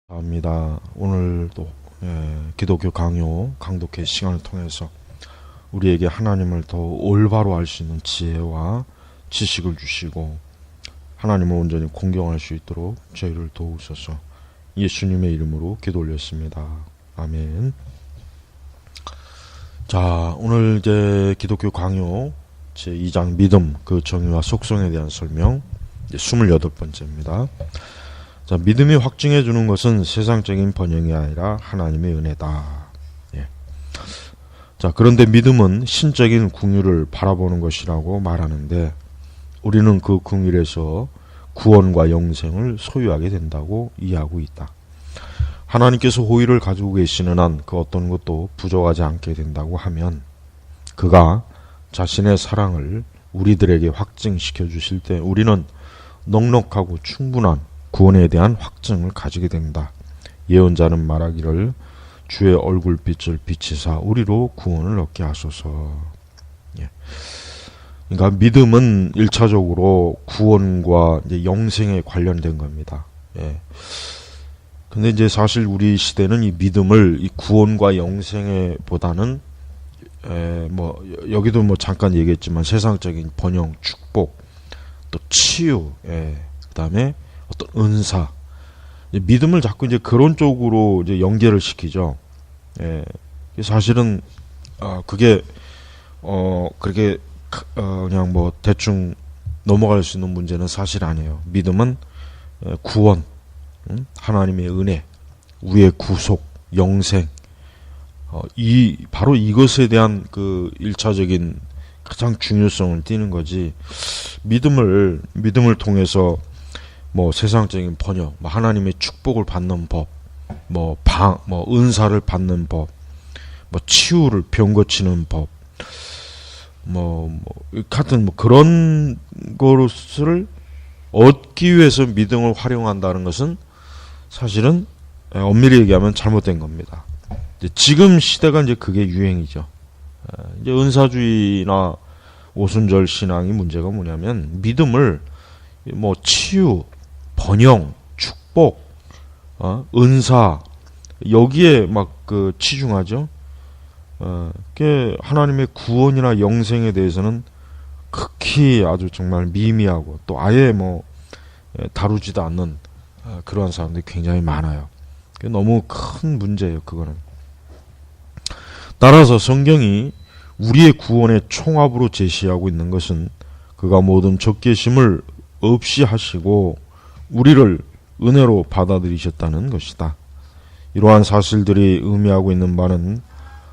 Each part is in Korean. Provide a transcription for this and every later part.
합니다. 오늘도 기독교 강독회 시간을 통해서 우리에게 하나님을 더 올바로 알 수 있는 지혜와 지식을 주시고 하나님을 온전히 공경할 수 있도록 저희를 도우소서. 예수님의 이름으로 기도 올렸습니다. 아멘. 자, 오늘 이제 기독교 강요 제2장 믿음 그 정의와 속성에 대한 설명 28번째입니다. 자, 믿음이 확증해 주는 것은 세상적인 번영이 아니라 하나님의 은혜다. 예. 자, 그런데 믿음은 신적인 긍휼을 바라보는 것이라고 말하는데 우리는 그 긍휼에서 구원과 영생을 소유하게 된다고 이해하고 있다. 하나님께서 호의를 가지고 계시는 한 그 어떤 것도 부족하지 않게 된다고 하면 그가 자신의 사랑을 우리들에게 확증시켜 주실 때 우리는 넉넉하고 충분한 구원에 대한 확증을 가지게 된다. 예언자는 말하기를 주의 얼굴빛을 비치사 우리로 구원을 얻게 하소서. 예. 그러니까 믿음은 1차적으로 구원과 이제 영생에 관련된 겁니다. 예. 근데 이제 사실 우리 시대는 이 믿음을 이 구원과 영생에 보다는 여기도 잠깐 얘기했지만 세상적인 번영, 축복, 또 치유, 그다음에 어떤 은사, 믿음을 자꾸 이제 그런 쪽으로 이제 연계를 시키죠. 사실은 그게 그렇게 그냥 대충 넘어갈 수 있는 문제는 사실 아니에요. 믿음은 구원, 하나님의 은혜, 우리의 구속, 영생, 바로 이것에 대한 그 1차적인 가장 중요성을 띠는 거지. 믿음을 통해서 세상적인 번영, 하나님의 축복을 받는 법, 은사를 받는 법, 치유를 병 고치는 법, 같은 그런 것을 얻기 위해서 믿음을 활용한다는 것은 사실은 엄밀히 얘기하면 잘못된 겁니다. 지금 시대가 이제 그게 유행이죠. 이제 은사주의나 오순절 신앙이 문제가 뭐냐면 믿음을 치유, 번영, 축복, 은사 여기에 치중하죠. 하나님의 구원이나 영생에 대해서는 극히 아주 정말 미미하고 또 아예 다루지도 않는 그러한 사람들이 굉장히 많아요. 너무 큰 문제예요, 그거는. 따라서 성경이 우리의 구원의 총합으로 제시하고 있는 것은 그가 모든 적개심을 없이 하시고 우리를 은혜로 받아들이셨다는 것이다. 이러한 사실들이 의미하고 있는 바는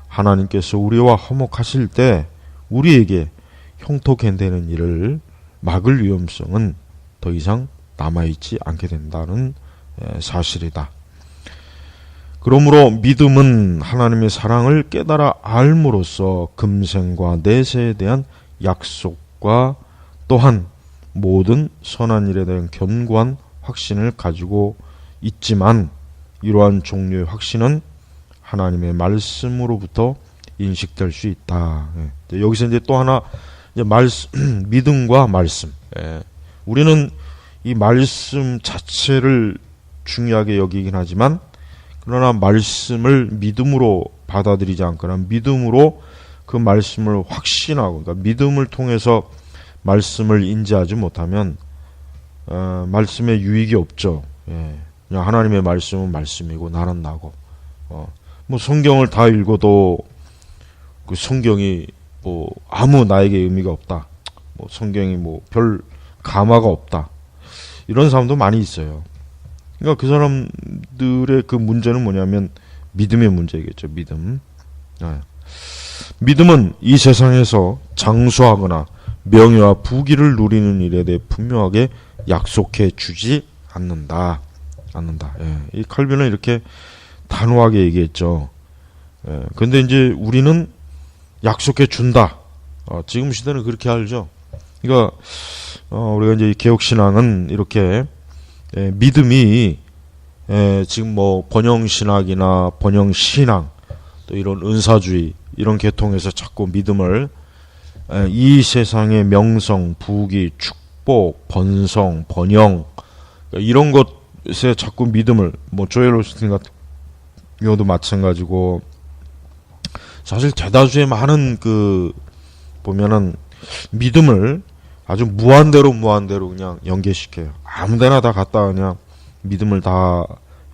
하나님께서 우리와 화목하실 때 우리에게 형통되는 일을 막을 위험성은 더 이상 남아있지 않게 된다는 사실이다. 그러므로 믿음은 하나님의 사랑을 깨달아 알므로써 금생과 내세에 대한 약속과 또한 모든 선한 일에 대한 견고한 확신을 가지고 있지만 이러한 종류의 확신은 하나님의 말씀으로부터 인식될 수 있다. 여기서 이제 또 하나 믿음과 말씀. 우리는 이 말씀 자체를 중요하게 여기긴 하지만 그러나 말씀을 믿음으로 받아들이지 않거나 믿음으로 그 말씀을 확신하고 그러니까 믿음을 통해서 말씀을 인지하지 못하면 말씀에 유익이 없죠. 그냥 하나님의 말씀은 말씀이고 나는 나고 성경을 다 읽어도 그 성경이 아무 나에게 의미가 없다. 성경이 별 감화가 없다. 이런 사람도 많이 있어요. 그러니까 그 사람들의 그 문제는 뭐냐면 믿음의 문제겠죠. 믿음. 믿음은 이 세상에서 장수하거나 명예와 부귀를 누리는 일에 대해 분명하게 약속해 주지 않는다. 이 칼빈은 이렇게 단호하게 얘기했죠. 근데 이제 우리는 약속해 준다. 지금 시대는 그렇게 알죠. 그러니까 우리가 이제 개혁신앙은 이렇게 믿음이 지금 번영신학이나 번영신앙 또 이런 은사주의 이런 계통에서 자꾸 믿음을 이 세상의 명성, 부귀, 축복, 번성, 번영 이런 것 요새 자꾸 믿음을, 뭐 조엘 오스틴 같은 경우도 마찬가지고, 사실 대다수의 많은 보면은 믿음을 아주 무한대로 그냥 연계시켜요. 아무데나 다 갖다 그냥 믿음을 다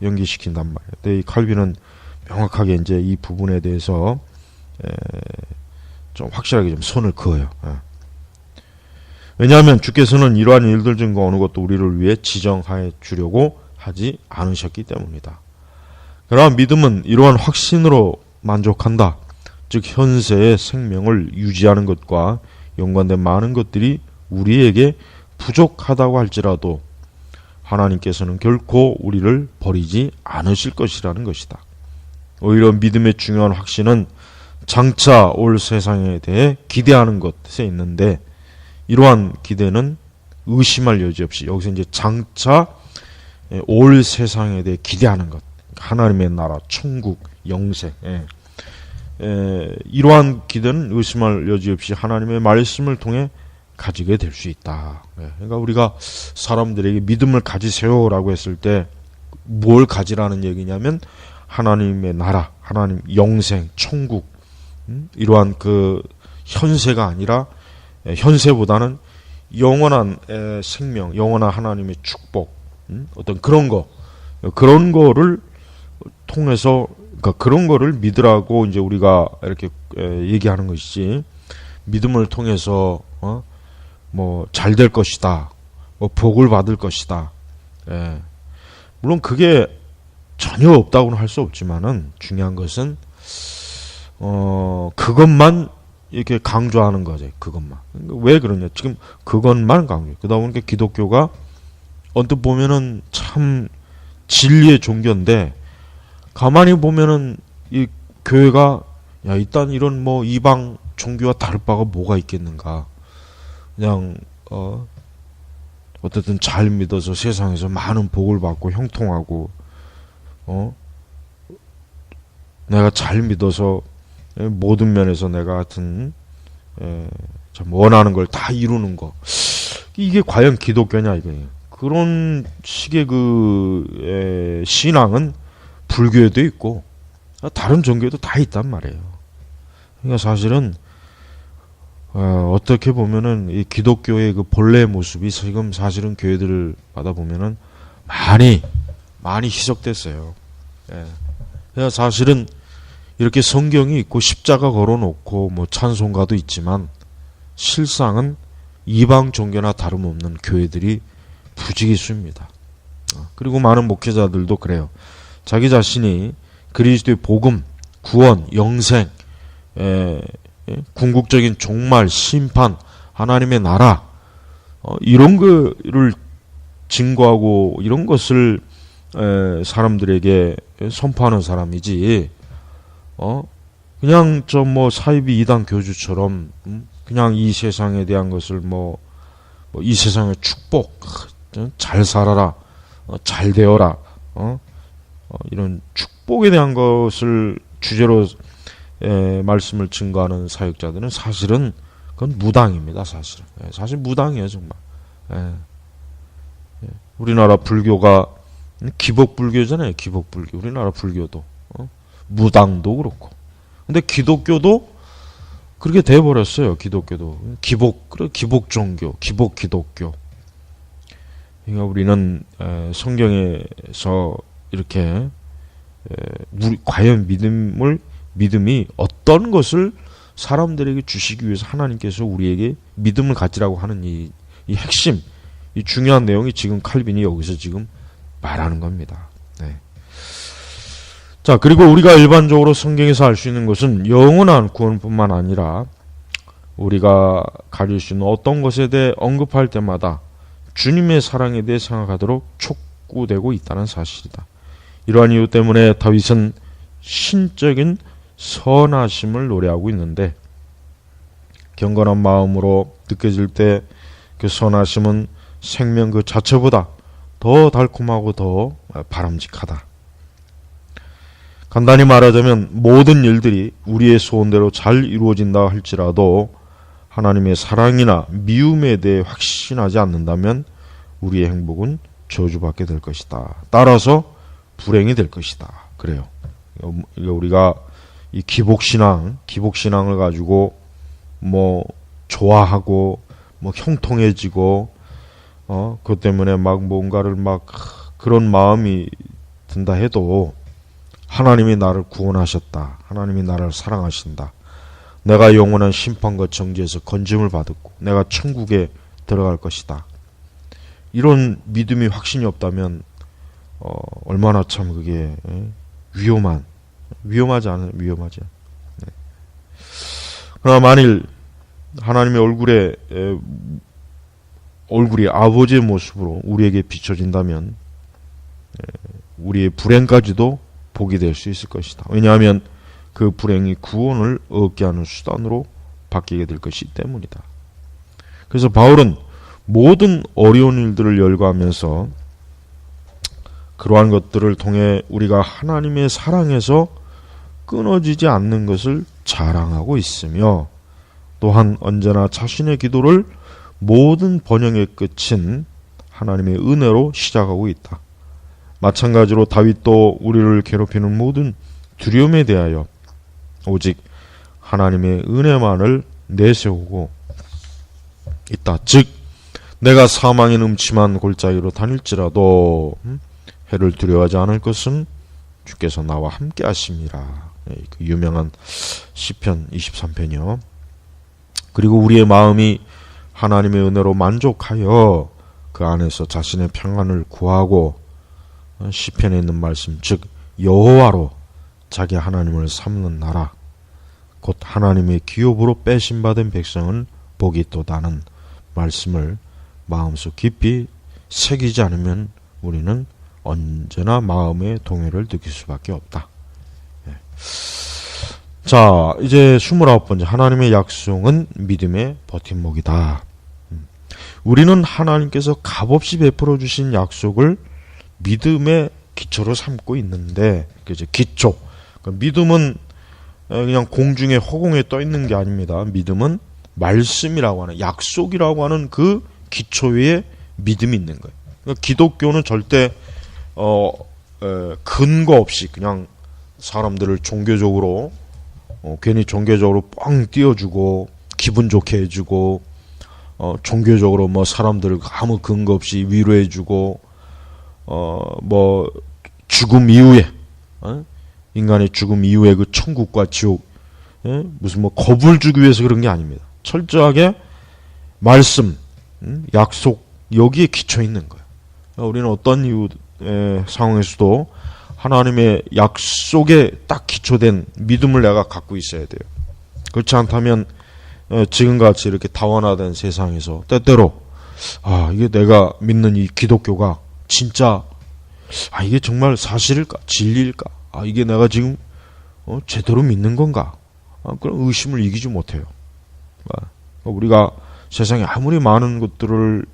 연계시킨단 말이에요. 근데 이 칼빈은 명확하게 이제 이 부분에 대해서 좀 확실하게 좀 선을 그어요. 왜냐하면 주께서는 이러한 일들 중과 어느 것도 우리를 위해 지정하여 주려고 하지 않으셨기 때문이다. 그러한 믿음은 이러한 확신으로 만족한다. 즉 현세의 생명을 유지하는 것과 연관된 많은 것들이 우리에게 부족하다고 할지라도 하나님께서는 결코 우리를 버리지 않으실 것이라는 것이다. 오히려 믿음의 중요한 확신은 장차 올 세상에 대해 기대하는 것에 있는데, 이러한 기대는 의심할 여지 없이, 여기서 이제 장차 올 세상에 대해 기대하는 것, 하나님의 나라, 천국, 영생, 이러한 기대는 의심할 여지 없이 하나님의 말씀을 통해 가지게 될 수 있다. 그러니까 우리가 사람들에게 믿음을 가지세요라고 했을 때 뭘 가지라는 얘기냐면 하나님의 나라, 하나님 영생, 천국, 이러한 현세가 아니라 현세보다는 영원한 생명, 영원한 하나님의 축복, 어떤 그런 거를 통해서, 그러니까 그런 거를 믿으라고 이제 우리가 이렇게 얘기하는 것이지, 믿음을 통해서 뭐 잘 될 것이다, 뭐 복을 받을 것이다. 물론 그게 전혀 없다고는 할 수 없지만은 중요한 것은 그것만 이렇게 강조하는 거죠. 그것만. 왜 그러냐? 지금 그것만 강조. 그러다 보니까 기독교가 언뜻 보면은 참 진리의 종교인데, 가만히 보면은 이 교회가 일단 이런 뭐 이방 종교와 다를 바가 뭐가 있겠는가? 그냥 어쨌든 잘 믿어서 세상에서 많은 복을 받고 형통하고, 내가 잘 믿어서 모든 면에서 내가 하여튼 참 원하는 걸 다 이루는 거, 이게 과연 기독교냐 이거예요. 그런 식의 신앙은 불교에도 있고 다른 종교에도 다 있단 말이에요. 그러니까 사실은 어떻게 보면은 이 기독교의 본래의 모습이 지금 사실은 교회들을 받아보면은 많이 희석됐어요. 그래서 사실은 이렇게 성경이 있고 십자가 걸어놓고 뭐 찬송가도 있지만, 실상은 이방 종교나 다름없는 교회들이 부지기수입니다. 그리고 많은 목회자들도 그래요. 자기 자신이 그리스도의 복음, 구원, 영생, 궁극적인 종말, 심판, 하나님의 나라, 이런 거를 증거하고 이런 것을 사람들에게 선포하는 사람이지, 그냥 사이비 이단 교주처럼 그냥 이 세상에 대한 것을 이 세상의 축복, 잘 살아라, 잘 되어라, 이런 축복에 대한 것을 주제로 말씀을 증거하는 사역자들은 사실은 그건 무당입니다. 사실 무당이에요, 정말. 우리나라 불교가 기복불교잖아요. 기복불교. 우리나라 불교도 무당도 그렇고. 근데 기독교도 그렇게 돼버렸어요. 기독교도 기복종교, 기복기독교. 그러니까 우리는 성경에서 이렇게 과연 믿음이 어떤 것을 사람들에게 주시기 위해서 하나님께서 우리에게 믿음을 가지라고 하는 이 핵심, 이 중요한 내용이 지금 칼빈이 여기서 지금 말하는 겁니다. 자, 그리고 우리가 일반적으로 성경에서 알 수 있는 것은 영원한 구원뿐만 아니라 우리가 가질 수 있는 어떤 것에 대해 언급할 때마다 주님의 사랑에 대해 생각하도록 촉구되고 있다는 사실이다. 이러한 이유 때문에 다윗은 신적인 선하심을 노래하고 있는데, 경건한 마음으로 느껴질 때 그 선하심은 생명 그 자체보다 더 달콤하고 더 바람직하다. 간단히 말하자면 모든 일들이 우리의 소원대로 잘 이루어진다 할지라도 하나님의 사랑이나 미움에 대해 확신하지 않는다면 우리의 행복은 저주받게 될 것이다. 따라서 불행이 될 것이다. 그래요. 우리가 이 기복신앙을 가지고 뭐 좋아하고 뭐 형통해지고 그것 때문에 막 뭔가를 막 그런 마음이 든다 해도 하나님이 나를 구원하셨다. 하나님이 나를 사랑하신다. 내가 영원한 심판과 정죄에서 건짐을 받았고 내가 천국에 들어갈 것이다. 이런 믿음이 확신이 없다면 얼마나 참 그게 위험하지 않아요? 위험하지. 네. 그러나 만일 하나님의 얼굴이 아버지의 모습으로 우리에게 비춰진다면 우리의 불행까지도 복이 될 수 있을 것이다. 왜냐하면 그 불행이 구원을 얻게 하는 수단으로 바뀌게 될 것이기 때문이다. 그래서 바울은 모든 어려운 일들을 열거하면서 그러한 것들을 통해 우리가 하나님의 사랑에서 끊어지지 않는 것을 자랑하고 있으며 또한 언제나 자신의 기도를 모든 번영의 끝인 하나님의 은혜로 시작하고 있다. 마찬가지로 다윗도 우리를 괴롭히는 모든 두려움에 대하여 오직 하나님의 은혜만을 내세우고 있다. 즉 내가 사망의 음침한 골짜기로 다닐지라도 해를 두려워하지 않을 것은 주께서 나와 함께 하심이라. 그 유명한 시편 23편이요. 그리고 우리의 마음이 하나님의 은혜로 만족하여 그 안에서 자신의 평안을 구하고 시편에 있는 말씀 즉 여호와로 자기 하나님을 삼는 나라 곧 하나님의 기업으로 빼심받은 백성은 복이 있도다는 말씀을 마음속 깊이 새기지 않으면 우리는 언제나 마음의 동요를 느낄 수밖에 없다. 자, 이제 29번째 하나님의 약속은 믿음의 버팀목이다. 우리는 하나님께서 값없이 베풀어 주신 약속을 믿음의 기초로 삼고 있는데 이제 기초. 그러니까 믿음은 그냥 공중에 허공에 떠 있는 게 아닙니다. 믿음은 말씀이라고 하는 약속이라고 하는 그 기초 위에 믿음이 있는 거예요. 그러니까 기독교는 절대 근거 없이 그냥 사람들을 종교적으로 괜히 종교적으로 뻥 띄워주고 기분 좋게 해주고 종교적으로 뭐 사람들을 아무 근거 없이 위로해주고 뭐 죽음 이후에 인간의 죽음 이후에 그 천국과 지옥 무슨 뭐 겁을 주기 위해서 그런 게 아닙니다. 철저하게 말씀 약속 여기에 기초 있는 거예요. 우리는 어떤 상황에서도 하나님의 약속에 딱 기초된 믿음을 내가 갖고 있어야 돼요. 그렇지 않다면 지금같이 이렇게 다원화된 세상에서 때때로 이게 내가 믿는 이 기독교가 진짜 이게 정말 사실일까? 진리일까? 이게 내가 지금 제대로 믿는 건가? 그런 의심을 이기지 못해요. 우리가 세상에 아무리 많은 것들을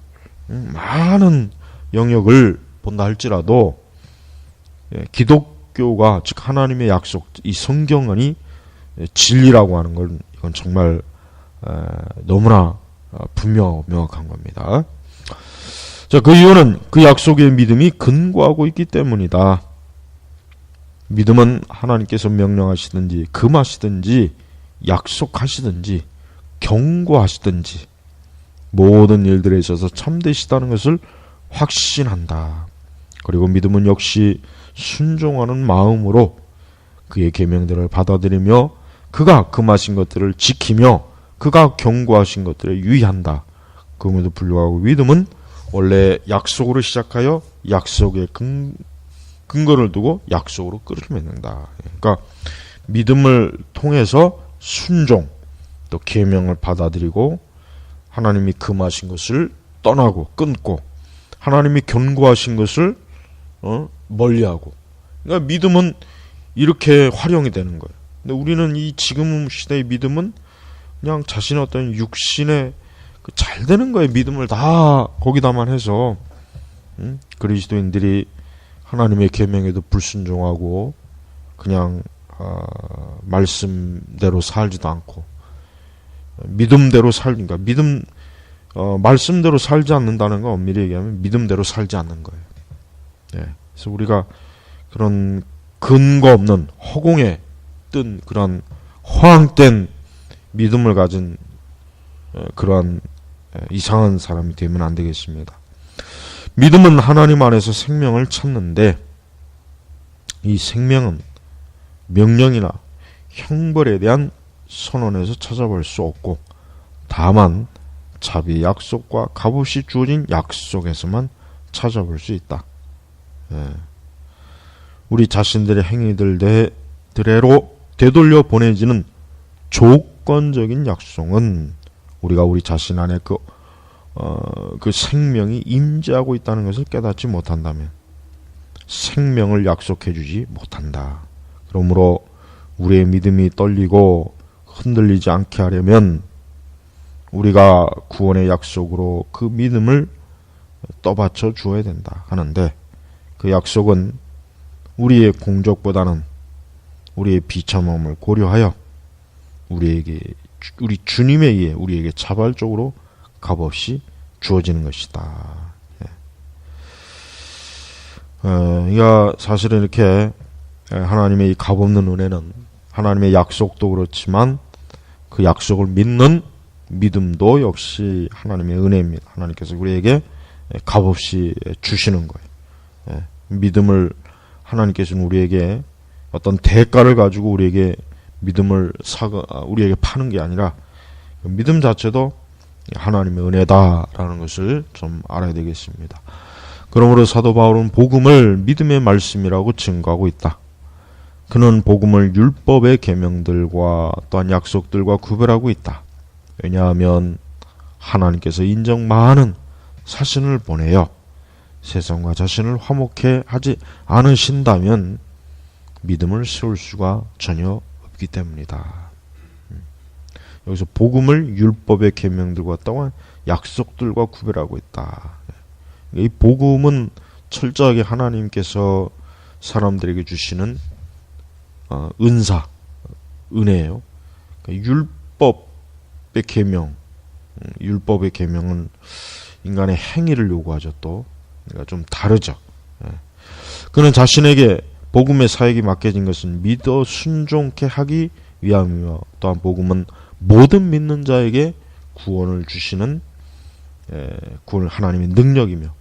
많은 영역을 본다 할지라도 기독교가 즉 하나님의 약속 이 성경이 진리라고 하는 건 이건 정말 너무나 명확한 겁니다. 자, 그 이유는 그 약속의 믿음이 근거하고 있기 때문이다. 믿음은 하나님께서 명령하시든지 금하시든지 약속하시든지 경고하시든지 모든 일들에 있어서 참되시다는 것을 확신한다. 그리고 믿음은 역시 순종하는 마음으로 그의 계명들을 받아들이며 그가 금하신 것들을 지키며 그가 경고하신 것들에 유의한다. 그럼에도 불구하고 믿음은 원래 약속으로 시작하여 약속의 근거를 두고 약속으로 끈을 맺는다. 그러니까 믿음을 통해서 순종 또 계명을 받아들이고 하나님이 금하신 것을 떠나고 끊고 하나님이 경고하신 것을 멀리하고. 그러니까 믿음은 이렇게 활용이 되는 거예요. 근데 우리는 이 지금 시대의 믿음은 그냥 자신의 어떤 육신의 그 잘 되는 거에 믿음을 다 거기다만 해서 그리스도인들이 하나님의 계명에도 불순종하고 그냥 말씀대로 살지도 않고 믿음대로 살니까 믿음 말씀대로 살지 않는다는 건 엄밀히 얘기하면 믿음대로 살지 않는 거예요. 예. 그래서 우리가 그런 근거 없는 허공에 뜬 그런 허황된 믿음을 가진 그러한 이상한 사람이 되면 안 되겠습니다. 믿음은 하나님 안에서 생명을 찾는데 이 생명은 명령이나 형벌에 대한 선언에서 찾아볼 수 없고 다만 자비의 약속과 값없이 주어진 약속에서만 찾아볼 수 있다. 예. 우리 자신들의 행위들대로 되돌려 보내지는 조건적인 약속은 우리가 우리 자신 안에 그 생명이 임재하고 있다는 것을 깨닫지 못한다면 생명을 약속해 주지 못한다. 그러므로 우리의 믿음이 떨리고 흔들리지 않게 하려면 우리가 구원의 약속으로 그 믿음을 떠받쳐 주어야 된다 하는데 그 약속은 우리의 공적보다는 우리의 비참함을 고려하여 우리 주님에 의해 우리에게 자발적으로 값없이 주어지는 것이다. 그러니까 사실은 이렇게 하나님의 이 값없는 은혜는 하나님의 약속도 그렇지만 그 약속을 믿는 믿음도 역시 하나님의 은혜입니다. 하나님께서 우리에게 값없이 주시는 거예요. 믿음을 하나님께서는 우리에게 어떤 대가를 가지고 우리에게 믿음을 우리에게 파는 게 아니라 믿음 자체도 하나님의 은혜다라는 것을 좀 알아야 되겠습니다. 그러므로 사도 바울은 복음을 믿음의 말씀이라고 증거하고 있다. 그는 복음을 율법의 계명들과 또한 약속들과 구별하고 있다. 왜냐하면 하나님께서 인정 많은 사신을 보내어 세상과 자신을 화목해 하지 않으신다면 믿음을 세울 수가 전혀 없기 때문이다. 여기서 복음을 율법의 계명들과 또한 약속들과 구별하고 있다. 이 복음은 철저하게 하나님께서 사람들에게 주시는 은사, 은혜예요. 율법의 계명, 율법의 계명은 인간의 행위를 요구하죠. 또 그러니까 좀 다르죠. 그는 자신에게 복음의 사역이 맡겨진 것은 믿어 순종케 하기 위함이며 또한 복음은 모든 믿는 자에게 구원을 주시는 구원 하나님의 능력이며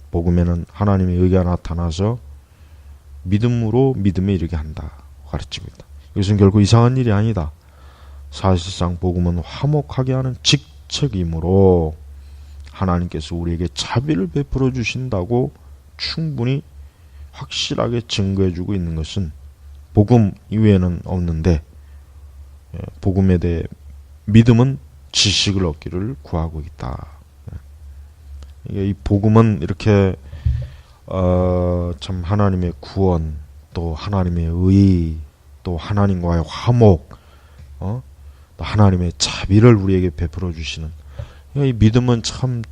복음에는 하나님의 의가 나타나서 믿음으로 믿음에 이르게 한다 가르칩니다. 이것은 결코 이상한 일이 아니다. 사실상 복음은 화목하게 하는 직책이므로 하나님께서 우리에게 자비를 베풀어 주신다고 충분히 확실하게 증거해주고 있는 것은 복음 이외에는 없는데 복음에 대해 믿음은 지식을 얻기를 구하고 있다. 이 복음은 이렇게 참 하나님의 구원 또 하나님의 의 또 하나님과의 화목 또 하나님의 자비를 우리에게 베풀어 주시는 이 믿음은 참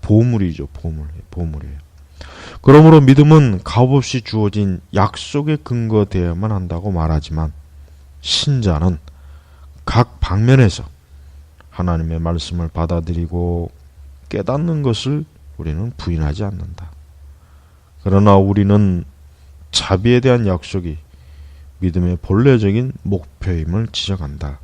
보물이죠. 보물이에요. 그러므로 믿음은 값없이 주어진 약속에 근거되어야만 한다고 말하지만 신자는 각 방면에서 하나님의 말씀을 받아들이고 깨닫는 것을 우리는 부인하지 않는다. 그러나 우리는 자비에 대한 약속이 믿음의 본래적인 목표임을 지적한다.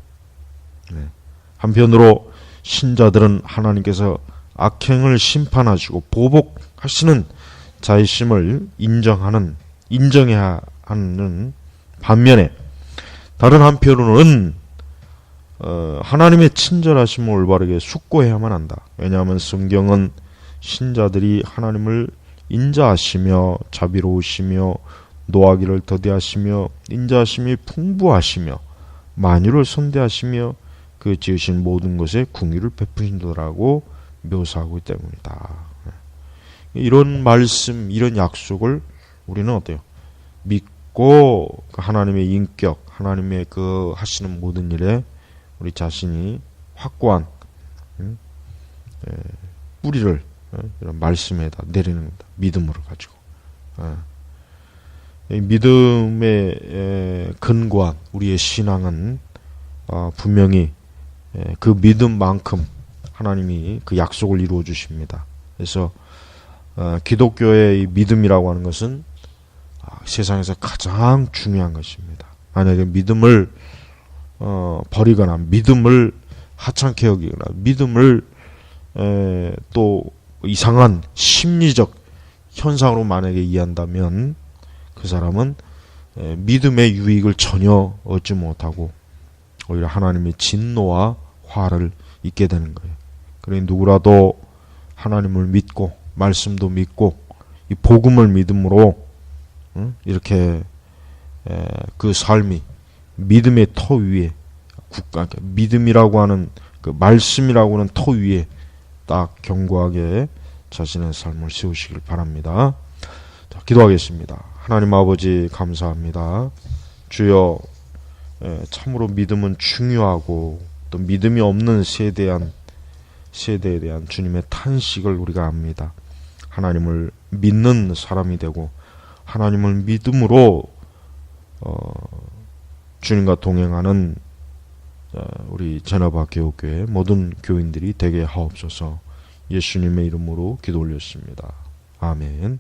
한편으로 신자들은 하나님께서 악행을 심판하시고 보복하시는 자의심을 인정해야 하는 반면에 다른 한편으로는 하나님의 친절하심을 올바르게 숙고해야만 한다. 왜냐하면 성경은 신자들이 하나님을 인자하시며 자비로우시며 노하기를 더디하시며 인자하심이 풍부하시며 만유를 선대하시며 그 지으신 모든 것에 궁유를 베푸신다라고 묘사하고 있기 때문이다. 이런 말씀, 이런 약속을 우리는 어때요? 믿고 하나님의 인격, 하나님의 그 하시는 모든 일에 우리 자신이 확고한 뿌리를 이런 말씀에다 내리는 겁니다. 믿음으로 가지고. 믿음에 근거한 우리의 신앙은 분명히 그 믿음만큼 하나님이 그 약속을 이루어 주십니다. 그래서 기독교의 이 믿음이라고 하는 것은 세상에서 가장 중요한 것입니다. 만약에 믿음을 버리거나 믿음을 하찮게 여기거나 믿음을 또 이상한 심리적 현상으로 만약에 이해한다면 그 사람은 믿음의 유익을 전혀 얻지 못하고 오히려 하나님의 진노와 화를 잊게 되는 거예요. 그러니 누구라도 하나님을 믿고 말씀도 믿고 이 복음을 믿음으로 이렇게 그 삶이 믿음의 터 위에 믿음이라고 하는 그 말씀이라고 하는 터 위에 딱 견고하게 자신의 삶을 세우시길 바랍니다. 자, 기도하겠습니다. 하나님 아버지 감사합니다. 주여, 참으로 믿음은 중요하고 또 믿음이 없는 세대에 대한 주님의 탄식을 우리가 압니다. 하나님을 믿는 사람이 되고 하나님을 믿음으로 주님과 동행하는 우리 제너바 개옥교회 모든 교인들이 되게 하옵소서. 예수님의 이름으로 기도 올렸습니다. 아멘.